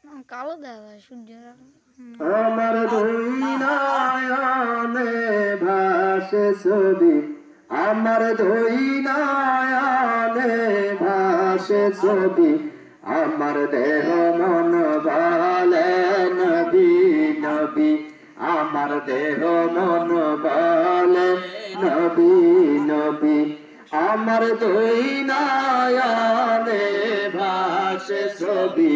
কালো দেখা যায় সূর্যের আমার দুই নয়নে ভাসে ছবি, আমার দুই নয়নে ভাসে ছবি, আমার দেহ মন বলে নবী নবী, আমার দেহ মন বলে নবী নবী, আমার দুই নয়নে ভাসে ছবি,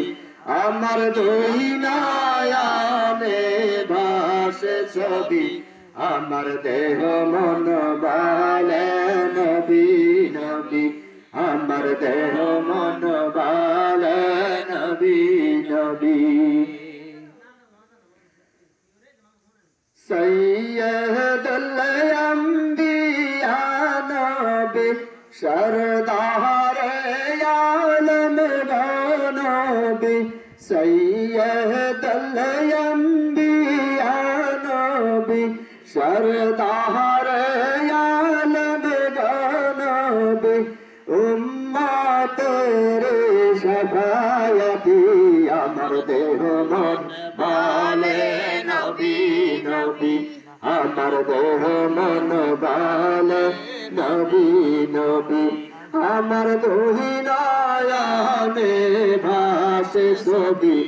আমার দুই নয়নে ভাসে ছবি, আমার দেহ মন বলে নবী নবী, আমার দেহ মন বলে নবী নবী। সৈয়দুল আম্বিয়া নবী সরদারে আলম নবী, সৈয়দুল আম্বিয়া নবী সরদারে আলম নবী, উম্মতের শাফায়াতি, আমার দেহ মন বলে নবী নবী, আমার দেহ মন বলে নবী নবী, আমার দুই নয়নে ভাসে ছবি,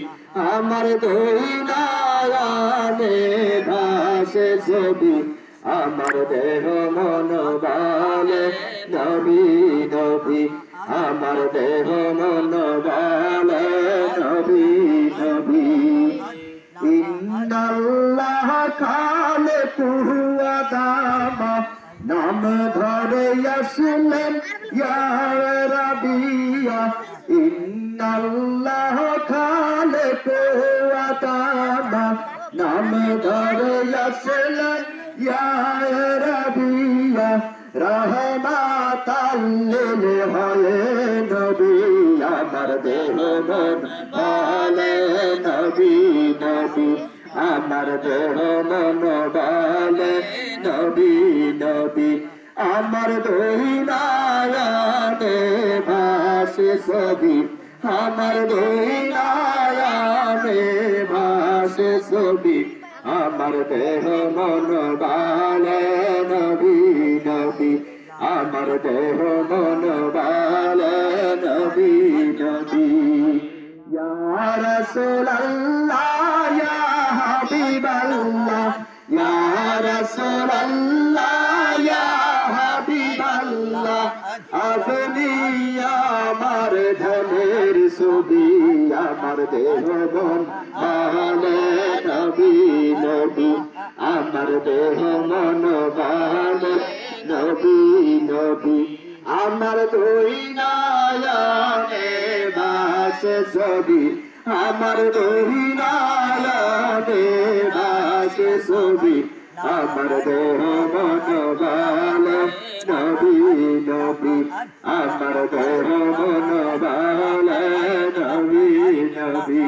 আমার দুই নয়নে ভাসে ছবি, আমার দেহ মন বলে নবী নবী, আমার দেহ মন বলে নবী নবী। ইন্নাল্লাহ খালিকু ওয়া দামা, নাম ধরে আসলেন ইয়া রাবিয়া, ইন্নাল্লাহ খালিকু ওয়া দামা, নাম ধরে আসলেন ইয়া রাবিয়া, রহমাতাল লিল হয়ে নবী, আমার দেহ মন বলে নবী নবী, আমার দেহ মন বলে নবী নবী, আমার দুই নয়নে ভাসে ছবি, আমার দুই নয়নে ভাসে ছবি, আমার দেহ মন বলে নবী নবী, আমার দেহ মন বলে নবী নবী। ইয়া রাসূলুল্লাহ ইয়া হাবিবাল্লাহ, ইয়া রাসূলুল্লাহ ইয়া হাবিবাল্লাহ, আপনি আমার ধনের ছবি, আমার দেহ মন বলে নবী নবী, আমার দেহ মন বলে নবী নবী, আমার দুই নয়নে ভাসে ছবি, আমার দুই নয়নে ভাসে ছবি, আমার দেহ মন বলে নবী নবী, আমার দেহ মন বলে নবী নবী।